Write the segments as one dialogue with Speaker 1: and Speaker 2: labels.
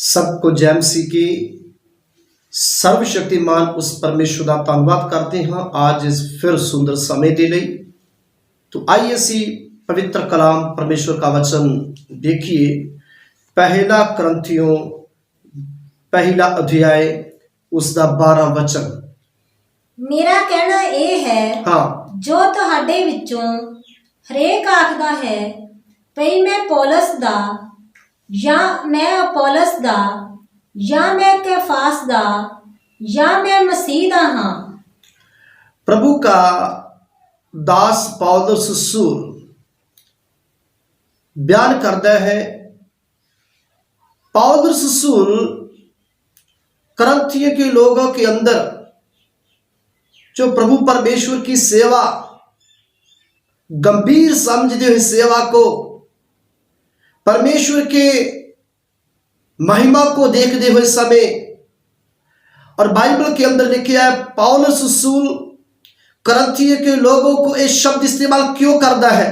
Speaker 1: सबको जय मसीह की सर्वशक्तिमान उस परमेश्वर का धन्यवाद करते हैं। आज इस फिर सुंदर समय दे ਲਈ तो आइए सी पवित्र कलाम परमेश्वर का वचन देखिए। पहला करंथियों पहला अध्याय उसका 12 वचन।
Speaker 2: मेरा कहना यह है
Speaker 1: हाँ
Speaker 2: जो ਤੁਹਾਡੇ ਵਿੱਚੋਂ ਹਰੇਕ ਆਖਦਾ ਹੈ ਭਈ ਮੈਂ ਪੌਲਸ ਦਾ ਜਾਂ ਮੈਂ ਅਪੋਲਸ ਦਾ ਜਾਂ ਮੈਂ कैफास ਦਾ ਜਾਂ मैं मसीह ਦਾ ਹਾਂ।
Speaker 1: प्रभु का दास पौलुस रसूल बयान करता है। पौलुस रसूल करंथियों के लोगों के अंदर जो प्रभु परमेश्वर की सेवा गंभीर समझते हुए सेवा को परमेश्वर के महिमा को देखते हुए समय और बाइबल के अंदर लिखा है पौलुस रसूल करंथियों के लोगों को ये शब्द इस्तेमाल क्यों करता है,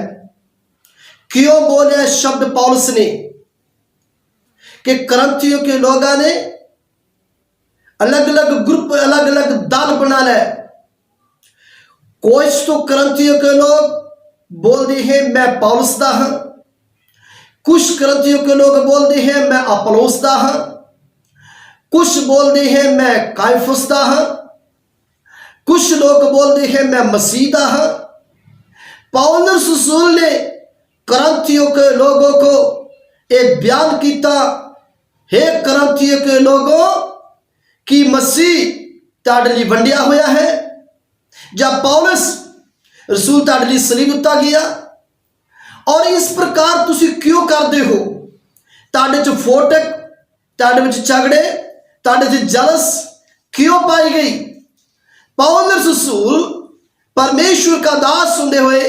Speaker 1: क्यों बोले शब्द पौलुस ने कि करंथियों के लोगों ने अलग अलग ग्रुप अलग अलग दल बना ले। कुछ तो करंथियों के लोग बोलते हैं मैं पौलुस दा हां, कुछ करंथियों के लोग बोलते हैं मैं अपोलोस दा हां, कुछ बोलते हैं मैं काइफस दा हां, कुछ लोग बोलते हैं मैं मसीह दा हां। पौलुस रसूल ने करंथियों के लोगों को एक बयान किया, हे करंथियों के लोगों कि मसीह तुहाडे लई वंडिया होया है, जब पौलुस रसूल तुहाडे लई सलीब उत्ता गया और इस प्रकार तुसी क्यों करते हो। तुहाडे च फोटक, तुहाडे विच झगड़े, तुहाडे च जलस क्यों पाई गई। पौलुस रसूल परमेश्वर का दास होंदे हुए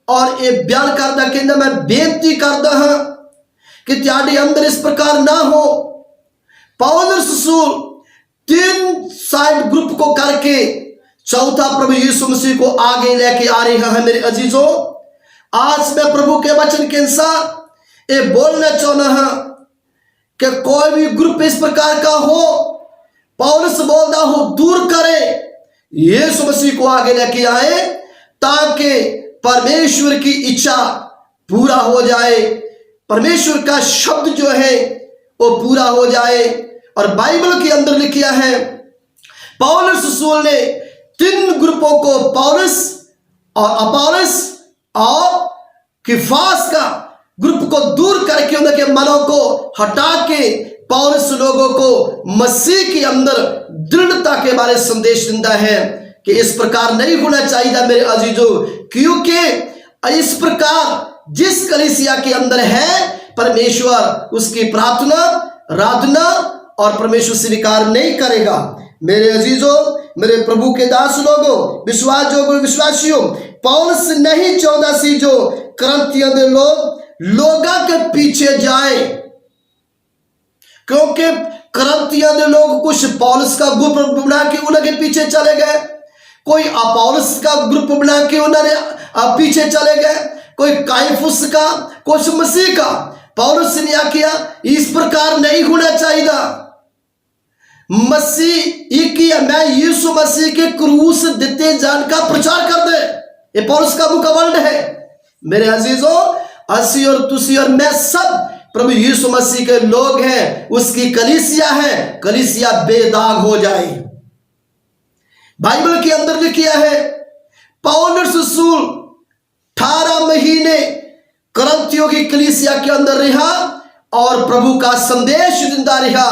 Speaker 1: और ये बयान करदा कहंदा मैं बेनती करदा हां कि तुहाडे अंदर इस प्रकार ना हो। पौलुस रसूल 3 साइड ग्रुप को करके चौथा प्रभु यीशु मसीह को आगे लेके आ रहे हैं। मेरे अजीजों, आज मैं प्रभु के वचन के अनुसार ये बोलना चाहना है कि कोई भी ग्रुप इस प्रकार का हो, पौलुस बोलता हो दूर करे, यीशु मसीह को आगे लेके आए ताकि परमेश्वर की इच्छा पूरा हो जाए, परमेश्वर का शब्द जो है वो पूरा हो जाए। और बाइबल के अंदर लिखा है पौलुस रसूल ने 3 ग्रुपों को, पौलुस और अपोलोस और कैफास का ग्रुप को दूर करके उनके मनों को हटा के पौलुस लोगों को मसीह के अंदर दृढ़ता के बारे में संदेश देता है कि इस प्रकार नहीं होना चाहिए मेरे अजीजों, क्योंकि इस प्रकार जिस कलीसिया के अंदर है परमेश्वर उसकी प्रार्थना आराधना और परमेश्वर स्वीकार नहीं करेगा। मेरे अजीजों, मेरे प्रभु के दास लोगों, विश्वास जोगो विश्वासियों, पौलुस नहीं चाहता सी जो करंथियों के लोगों के पीछे जाए, क्योंकि करंथियों के लोग कुछ पौलुस का ग्रुप बना के उनके पीछे चले गए, कोई अपोलोस का ग्रुप बना के उन्होंने पीछे चले गए, कोई काइफस का, कुछ मसीह का। पौलुस ने क्या किया, इस प्रकार नहीं होना चाहिए। मसीह एक ही, मैं यीशु मसीह के क्रूस देते जान का प्रचार कर दे, ये पौलुस का मुकवंड है। मेरे अजीजों, असी और तुसी और मैं सब प्रभु यीशु मसीह के लोग हैं, उसकी कलीसिया है, कलीसिया बेदाग हो जाए। बाइबल के अंदर लिखा है पौलुस रसूल 18 महीने करंथियों की कलीसिया के अंदर रहा और प्रभु का संदेश देता रहा।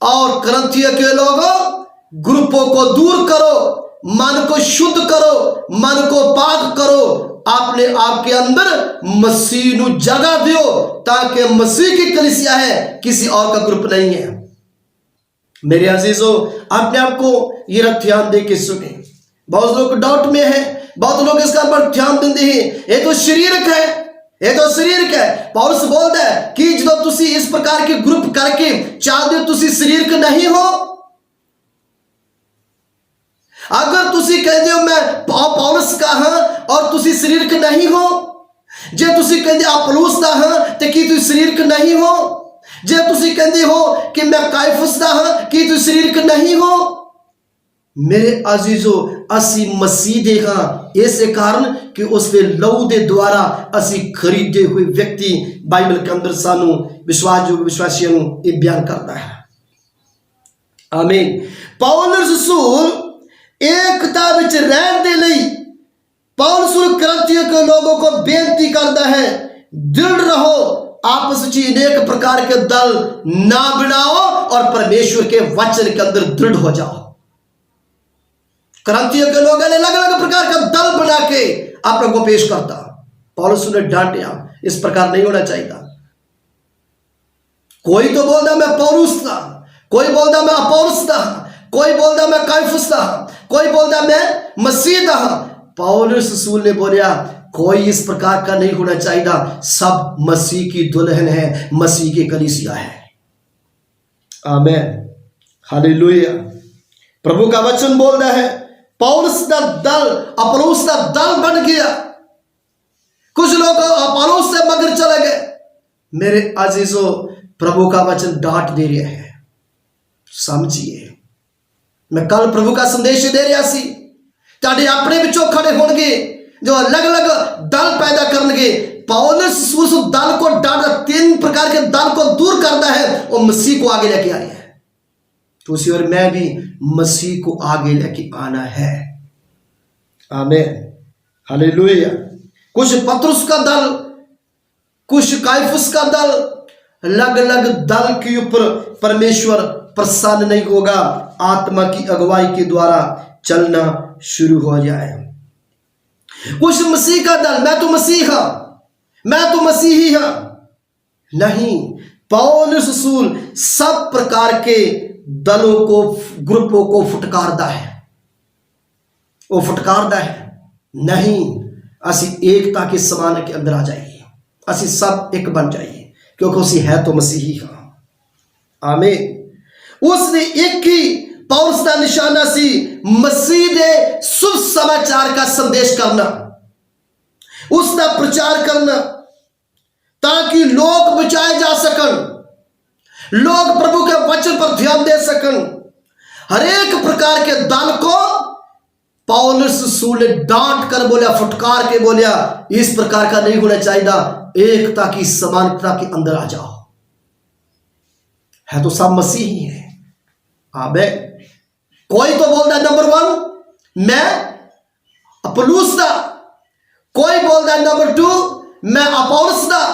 Speaker 1: और करंथियों के लोगों ग्रुपों को दूर करो, मन को शुद्ध करो, मन को पाक करो, अपने आप के अंदर मसीह नु जगह दियो ताकि मसीह की कलीसिया है, किसी और का ग्रुप नहीं है। मेरे अजीजों, अपने आप को ये ध्यान दे के सुने। बहुत लोग डाउट में है, बहुत लोग इसका पर ध्यान देते हैं, ये तो शरीरक है, ये तो शरीर का है। पौलुस बोलता है कि जो तुसी इस प्रकार के ग्रुप करके चाहते हो तुसी शरीर के नहीं हो। अगर तुसी कहते हो मैं पौलुस का हां और तुसी शरीर के नहीं हो, जे तुसी कहते अपोलोस का हां ते कि तुसी शरीर के नहीं हो, जे तुसी कहते हो कि मैं काइफस दा हां कि तुसी शरीरक नहीं हो। मेरे अजीजो असी मसीह दे हां इस कारण कि उसके लहू दे द्वारा असी खरीदे हुए व्यक्ति बाइबल के अंदर सानू विश्वास जो विश्वासियों ये बयान करता है। आमीन। पौलुस रसूल एकता विच रहन दे लई पौलुस रसूल करंथियों के लोगों को बेनती करता है, दृढ़ रहो, आपस में अनेक प्रकार के दल ना बनाओ और परमेश्वर के वचन के अंदर दृढ़ हो जाओ। क्रांतियों के लोग अलग अलग प्रकार का दल बना के आप लोगों को पेश करता। पौलुस ने डांटा, इस प्रकार नहीं होना चाहिए। कोई तो बोलता मैं पौलुस था, कोई बोलता मैं अपौलुस था, कोई बोलता मैं काइफस था, कोई बोलता मैं मसीह था। पौलुस रसूल ने बोला कोई इस प्रकार का नहीं होना चाहिए, सब मसीह की दुल्हन है, मसीह की कलीसिया है। आमीन, हालेलुया। प्रभु का वचन बोल रहा है पौलुस का दल अपोलोस का दल बन गया। कुछ लोग अपोलोस से मगर चले गए। मेरे अजीजों, प्रभु का वचन डांट दे रहा है, समझिए। मैं कल प्रभु का संदेश दे रहा सी, ताड़े अपने विचों खड़े होंगे जो अलग अलग दल पैदा करनगे। पौलुस उस दल को डांट, 3 प्रकार के दल को दूर करता है और मसीह को आगे लेके आ रहा है। तो उसी और मैं भी मसीह को आगे लेके आना है। आमीन, हालेलुया। कुछ पतरस का दल, कुछ काइफस का दल, अलग अलग दल के ऊपर परमेश्वर प्रसन्न नहीं होगा। आत्मा की अगुवाई के द्वारा चलना शुरू हो जाए। कुछ मसीह का दल, मैं तो मसीह हां, मैं तो मसीही हां, नहीं। पौलुस रसूल सब प्रकार के दलों को, ग्रुपों को फुटकारदा है। वो फुटकारदा है नहीं, असी एकता के समान के अंदर आ जाइए, असी सब एक बन जाइए, क्योंकि उसी है तो मसीही हां। आमीन। उसने एक ही पौलुस का निशाना सी मसीह दे शुभ समाचार का संदेश करना, उसका प्रचार करना, ताकि लोग बचाए जा सकन, लोग प्रभु के वचन पर ध्यान दे सकन। हर एक प्रकार के दल को पौलुस रसूल ने डांट कर बोला, फुटकार के बोला, इस प्रकार का नहीं होना चाहिए, एकता की समानता के अंदर आ जाओ। है तो सब मसीह ही है। आमीन। कोई तो बोलता है नंबर 1 मैं अपोलोस था, कोई बोलता है नंबर 2 मैं अपौलुस था,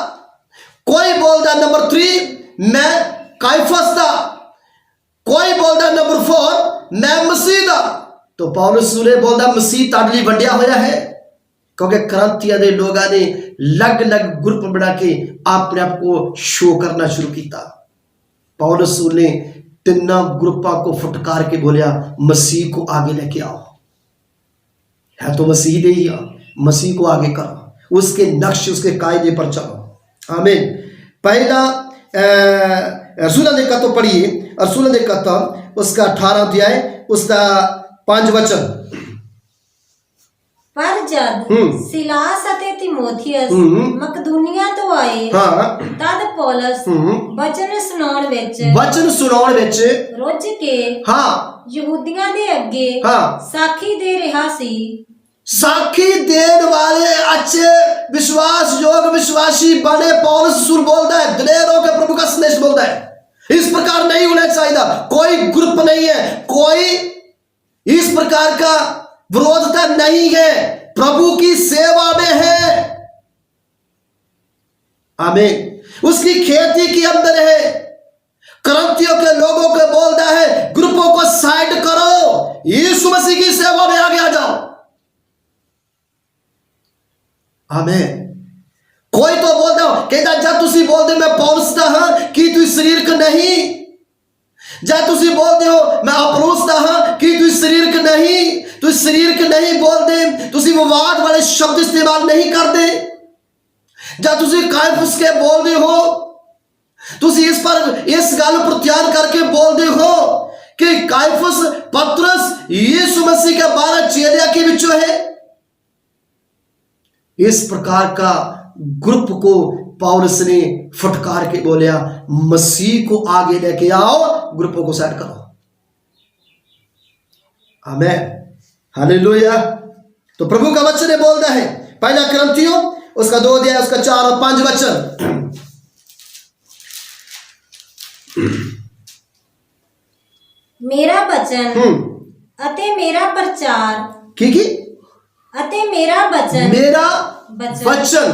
Speaker 1: कोई बोलता है नंबर 3 मैं काइफस था, कोई बोलता है नंबर 4 मैं मसीह था। तो पौलुस ने बोलता मसीह ताडली वंडिया होया है, क्योंकि क्रांतिया दे लोगों ने अलग अलग ग्रुप बना के अपने आप को शो करना शुरू किया। पौलुस ने 3 ग्रुपों को फटकार के बोलिया मसीह को आगे लेके आओ। है तो मसीह दे ही, मसीह को आगे करो, उसके नक्श उसके कायदे पर चलो। आमीन। पहला रसूल ने कतो पढ़िए, रसूल ने कतो उसका 18 अध्याय उसका 5 वचन।
Speaker 2: पर जब सिलास अते तिमोथियस मकदूनिया तो आए, तद पौलुस वचन सुनाउण विच रुझ के यहूदियां दे अगे साखी दे रहा सी।
Speaker 1: साखी देने वाले अच्छे विश्वास योग विश्वासी बने पौलुस रसूल बोलता है, दिलेर होकर प्रभु का संदेश बोलता है। इस प्रकार नहीं होना चाहिए, कोई ग्रुप नहीं है, कोई इस प्रकार का विरोधता नहीं है, प्रभु की सेवा में है। आमीन। उसकी खेती के अंदर है। करंथियों के लोगों को बोलता है ग्रुपों को साइड करो, यीशु मसीह की सेवा में आगे आ जाओ। आमीन। कोई तो बोलता हो कहता जब तुसी बोलते मैं पौलुस दा हां कि तू शरीर का नहीं, जब तुसी बोलते हो मैं अपोलोस दा हां कि तू शरीर का नहीं, तू शरीर का नहीं बोलते, तुसी विवाद वाले शब्द इस्तेमाल नहीं करते। जब तुसी काइफस के बोलते हो, तुसी इस पर इस गल पर ध्यान करके बोलते हो कि काइफस पतरस यीशु मसीह के 12 चेलियों के विचों है। इस प्रकार का ग्रुप को पौलुस ने फटकार के बोलिया, मसीह को आगे लेके आओ, ग्रुपों को सेट करो। आमीन, हालेलुया। तो प्रभु का वचन बोलता है, पहला कुरिन्थियों उसका 2 अध्याय उसका 4 और 5 वचन।
Speaker 2: मेरा वचन अते मेरा प्रचार
Speaker 1: की
Speaker 2: अते मेरा वचन
Speaker 1: मेरा वचन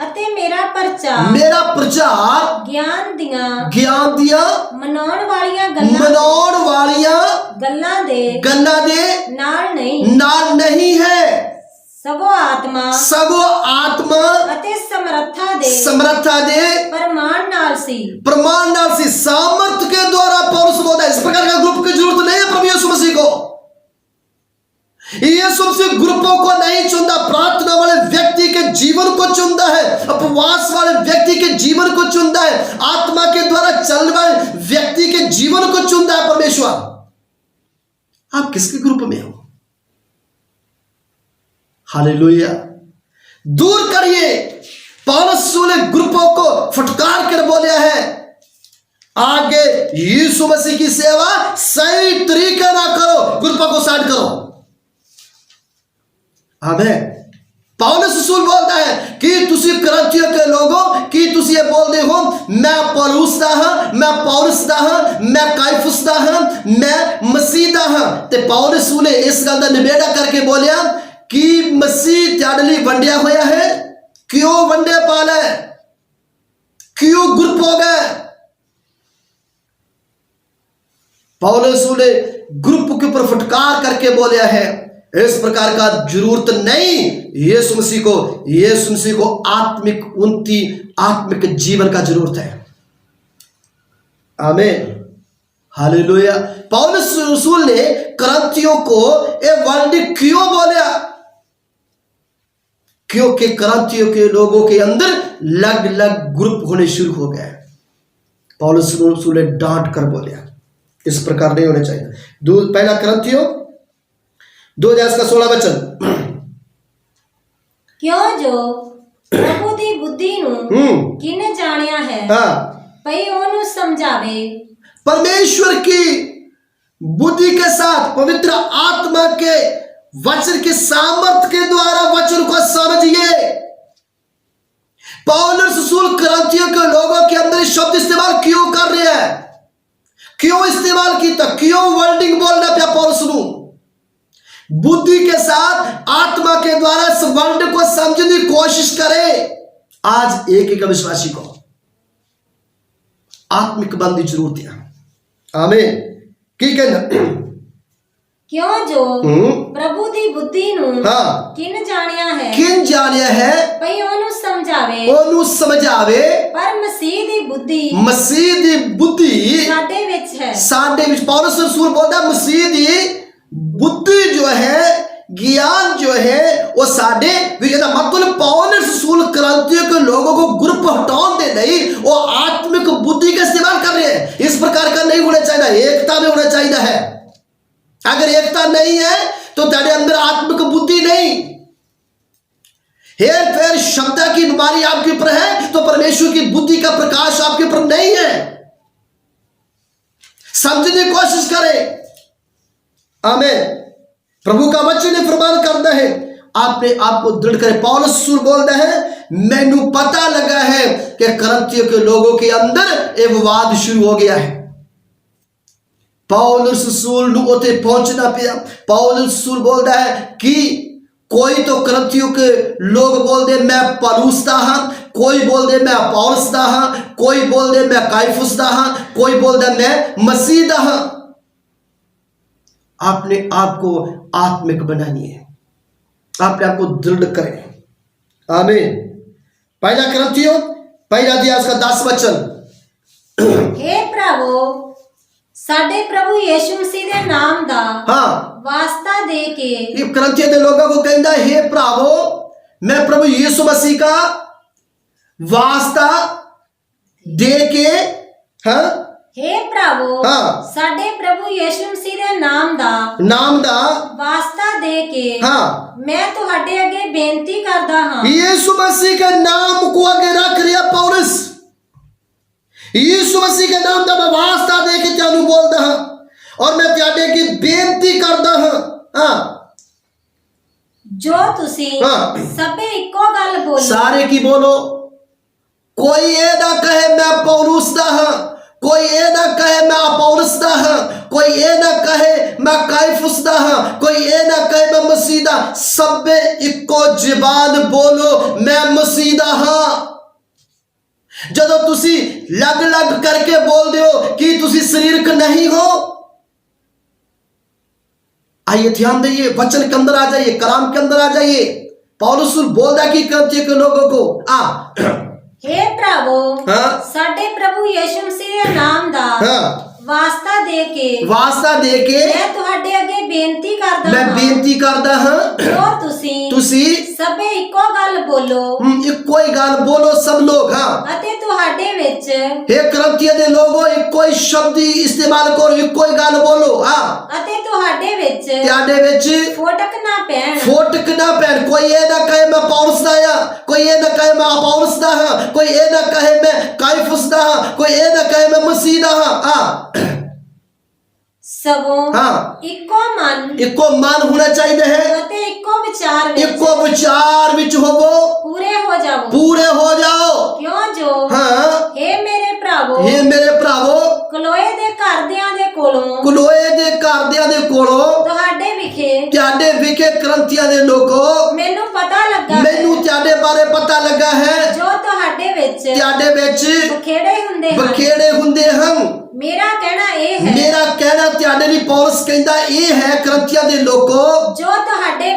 Speaker 2: अते मेरा प्रचार
Speaker 1: ज्ञान दिया
Speaker 2: मनाउण वालियां गल्लां दे नाल नहीं है, सगो आत्मा अते समर्था दे प्रमाण नाल सी
Speaker 1: सामर्थ के द्वारा पौलुस बोलता है। इस प्रकार का ग्रुप की जरूरत नहीं है प्रभु यीशु मसीह को। यीशु मसीह ग्रुपों को नहीं चुनता, प्रार्थना वाले व्यक्ति के जीवन को चुनता है, उपवास वाले व्यक्ति के जीवन को चुनता है, आत्मा के द्वारा चलने वाले व्यक्ति के जीवन को चुनता है परमेश्वर। आप किसके ग्रुप में हो? हालेलुया। दूर करिए। पौलुस ने ग्रुपों को फटकार कर बोला है, आगे यीशु मसीह की सेवा सही तरीके ना करो, ग्रुपों को साइड करो। आमीन। पौलुस रसूल बोलता है कि तुसी कुरिन्थियों के लोगों कि तुसी ये बोलते हो मैं पौलुस दा हां, मैं पौलुस दा हां, मैं काइफस दा हां, मैं मसीह दा हां। ते पौलुस ने इस गल दा निबेड़ा करके बोलिया कि मसीह त्याडे लई वंडिया होया है, क्यों वंडे पाले, क्यों ग्रुप हो गए। पौलुस ने ग्रुप के ऊपर फटकार करके बोलिया है, इस प्रकार का जरूरत नहीं। यीशु मसीह को आत्मिक उन्नति, आत्मिक जीवन का जरूरत है। आमीन, हालेलुया। पौलुस रसूल ने कुरिन्थियों को ये वर्ड क्यों बोला? क्योंकि कुरिन्थियों के लोगों के अंदर अलग अलग ग्रुप होने शुरू हो गए। पौलुस रसूल ने डांट कर बोला, इस प्रकार नहीं होना चाहिए। पहला कुरिन्थियों 2 अध्याय का 16 वचन।
Speaker 2: क्यों जो प्रभु दी बुद्धि नू किने जानिया है, पई ओनू समझावे।
Speaker 1: परमेश्वर की बुद्धि के साथ पवित्र आत्मा के वचन के सामर्थ्य के द्वारा वचन को समझिए। पौलुस रसूल कुरिन्थियों के लोगों के अंदर शब्द इस्तेमाल क्यों कर रहे हैं? क्यों इस्तेमाल की? तो क्यों वर्डिंग बोलना पिया पौलुस नू? बुद्धि के साथ आत्मा के द्वारा इस वर्ड को समझने की कोशिश करें। आज एक विश्वासी को आत्मिक बंदी जरूरत है। आमीन। की कहना?
Speaker 2: क्यों जो प्रभु दी बुद्धि नू किन जानिया है भई ओनू समझावे पर मसीह दी बुद्धि साडे विच पौलुस रसूल बोलदा मसीह दी बुद्धि जो है, ज्ञान जो है वो साडे मतलब पौलुस रसूल कुरिन्थियों के लोगों को ग्रुप हटाने दे नहीं, वो आत्मिक बुद्धि का इस्तेमाल कर रहे हैं। इस प्रकार का नहीं होना चाहिए, एकता में होना चाहिए है। अगर एकता नहीं है तो तेरे अंदर आत्मिक बुद्धि नहीं, हेर फेर शब्द की बीमारी आपके ऊपर है तो परमेश्वर की बुद्धि का प्रकाश आपके ऊपर नहीं है। समझने की कोशिश करें। आमीन। प्रभु का वचन फरमान करता है, आपने आपको दृढ़ करे। पौलुस रसूल बोलता है, मैनू पता लगा है कि कुरिन्थियों के लोगों के अंदर एक विवाद शुरू हो गया है। पौलुस रसूल नू उते पहुंचना पिया। पौलुस रसूल बोलता है कि कोई तो कुरिन्थियों के लोग बोल दे मैं पौलुस दा हां, कोई बोल दे मैं पौलुस दा हां, कोई बोल दे मैं काइफस दा हां, कोई बोल दे मैं मसीह दा हां। आपने आपको आत्मिक बनानी है, आपने आपको दृढ़ करें। आमीन। पहला कुरिन्थियों पहला अध्याय उसका 10 वचन। हे प्रभु साडे प्रभु यीशु मसीह दे नाम दा वास्ता दे के। ये
Speaker 1: कुरिन्थियों के लोगों को कहता है, हे प्रभु मैं प्रभु यीशु मसीह का वास्ता दे के
Speaker 2: हे प्रभु
Speaker 1: हाँ।
Speaker 2: साडे प्रभु यीशु मसीह दे नाम दा वास्ता दे के
Speaker 1: हाँ
Speaker 2: मैं तुहाडे अगे बेनती करदा हां।
Speaker 1: यीशु मसीह के नाम को आगे रख रिया पौलुस, यीशु मसीह के नाम का मैं वास्ता दे के तेनू बोलदा हां और मैं तेरे की बेनती करदा हां। हाँ
Speaker 2: जो तुसी सबे इको गल बोलो,
Speaker 1: सारे की बोलो। कोई ये ना कहे मैं पौलुस दा हां, कोई ये ना कहे मैं अपोलोस दा हां, कोई ये ना कहे मैं काइफुस दा हां, कोई ये ना कहे मैं मसीह दा। सबे इको जबान बोलो मैं मसीह दा हां। जदों तुसी लग लग करके बोल दो कि तुसी शरीर के नहीं हो, आइए ध्यान दइए, वचन के अंदर आ जाइए, कलाम के अंदर आ जाइए। पौलुस बोलदा कि करंथियों के लोगों को
Speaker 2: हे प्रभु
Speaker 1: हाँ
Speaker 2: साडे प्रभु यीशु मसीह दे नाम दा वास्ता दे के
Speaker 1: मैं
Speaker 2: तुहाडे अगे बेनती करदा
Speaker 1: मैं बेनती करदा हां
Speaker 2: जो तुसी सबे इको गल बोलो,
Speaker 1: इको ही गल बोलो सब लोग। हाँ
Speaker 2: अते तुहाडे विच
Speaker 1: हे करंथियों दे लोगो इको ही शब्द इस्तेमाल करो, इको ही गल बोलो। हाँ
Speaker 2: अते तुहाडे विच
Speaker 1: त्याडे विच
Speaker 2: फोटक ना
Speaker 1: पैन। कोई ये ना कहे मैं पौलुस दा हां, कोई ये ना कहे मैं अपोलोस दा हां, कोई ये ना कहे मैं काइफुस दा हां, कोई ये ना कहे मैं मसीह दा हां।
Speaker 2: सबो
Speaker 1: हाँ
Speaker 2: इको
Speaker 1: मन होना चाहिए है,
Speaker 2: अते इको
Speaker 1: विचार विच होवो, पूरे हो जाओ।
Speaker 2: क्यों जो
Speaker 1: हाँ
Speaker 2: हे मेरे
Speaker 1: भरावो
Speaker 2: कलोए दे घरदियां दे कोलों तुहाडे
Speaker 1: विखे करंथियों दे लोगों
Speaker 2: मैनू पता लगा,
Speaker 1: मैनू त्याडे बारे पता लगा है
Speaker 2: जो तुहाडे विच
Speaker 1: बखेड़े हुंदे हम।
Speaker 2: मेरा कहना ए है,
Speaker 1: मेरा कहना त्याडे लिए पौलुस कहंदा ए है करंथियों दे लोगों
Speaker 2: जो तुहाडे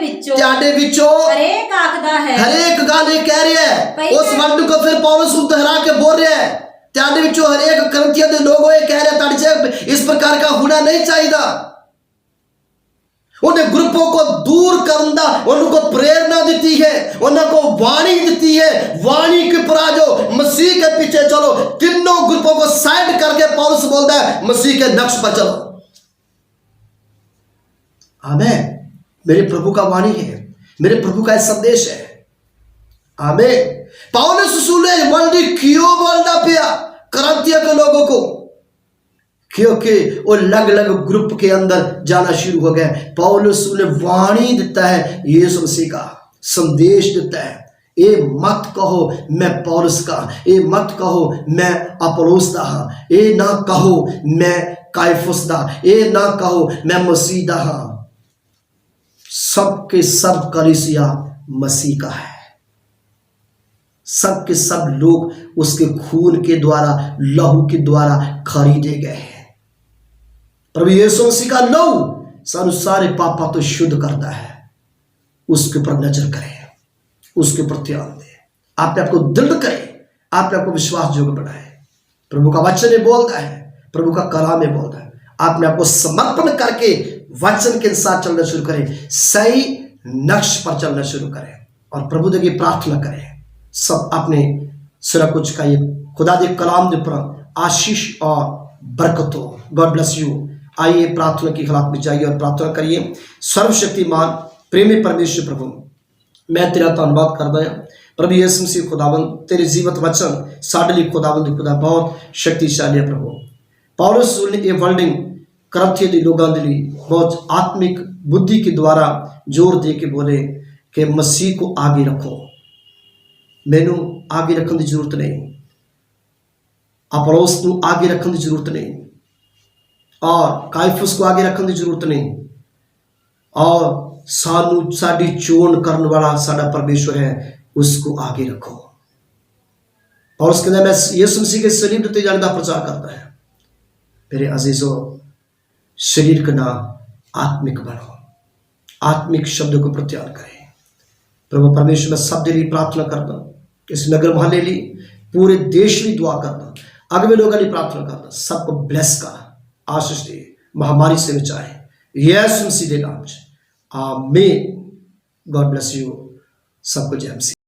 Speaker 2: विचों
Speaker 1: हरेक
Speaker 2: आखदा है,
Speaker 1: हरेक गल ये कह रहा है। उस वर्ड को फिर पौलुस दोहरा के बोल रहा है, त्याडे विचों हरेक करंथियों दे लोगों ये कह रहे ताड़ी से इस प्रकार का होना नहीं चाहिए। उन्हें ग्रुपों को दूर करना, उनको प्रेरणा देती है, उनको वाणी देती है। वाणी के परा जो मसीह के पीछे चलो, तीनों ग्रुपों को साइड करके पौलुस बोलता है मसीह के नक्श पर चलो। आमीन। मेरे प्रभु का वाणी है, मेरे प्रभु का संदेश है। आमीन। पौलुस सुने वर्ल्ड क्यों बोलना पिया करंथियों के लोगों को, क्योंकि वो अलग अलग ग्रुप के अंदर जाना शुरू हो गए। पौलुस ने वाणी देता है, यीशु मसीह का संदेश देता है। ये मत कहो मैं पौलुस का, ये मत कहो मैं अपोलोस दा हां, ये ना कहो मैं काइफुस दा, ये ना कहो मैं मसीह दा हां। सबके सब कलीसिया मसीह का है, सब के सब लोग उसके खून के द्वारा, लहू के द्वारा खरीदे गए हैं। प्रभु यीशु मसीह का लहू सानू सारे पापा तो शुद्ध करता है। उसके ऊपर नजर करें, उसके ऊपर ध्यान दें, आपने आपको दृढ़ करें, आपने आपको विश्वास योग्य बनाए। प्रभु का वचन ये बोलता है, प्रभु का कलाम ये बोलता है, आपने आपको समर्पण करके वचन के साथ चलना शुरू करें, सही नक्श पर चलना शुरू करें और प्रभु देगी प्रार्थना करें। सब अपने सिर कुछ का ये खुदा दे कलाम दे पर आशीष और बरकत हो। God bless you. आइए प्रार्थना की हालत में जाइए और प्रार्थना करिए। सर्वशक्तिमान प्रेमी परमेश्वर प्रभु, मैं तेरा धन्यवाद करदा हां प्रभु यीशु मसीह खुदावंद, तेरे जीवित वचन साडे लिए खुदावंद खुदा बहुत शक्तिशाली है प्रभु। पौलुस ने ये वर्डिंग करंथियों दे लोगां दे लिए बहुत आत्मिक बुद्धि के द्वारा जोर दे के बोले कि मसीह को आगे रखो। मैनू आगे रखने की जरूरत नहीं, अपोलोस को आगे रखने की जरूरत नहीं, और काइफुस को आगे रखने की जरूरत नहीं, और सानू साडी चोन करने वाला साडा परमेश्वर है, उसको आगे रखो। पौलुस कहता है मैं यीशु मसीह के शरीर ते जाने का प्रचार करता है। मेरे अजीजों, शरीर का नाम आत्मिक बनो, आत्मिक शब्द को प्रत्यार करें। प्रभु परमेश्वर मैं सब लिए प्रार्थना करता, इस नगर महल लिए पूरे देश में दुआ करता, अगले लोगों लिए प्रार्थना करता, सबको ब्लेस कर, आशीष दे, महामारी से बचाए यीशु मसीह के नाम से, आमीन। God bless you. सबको जय मसीह।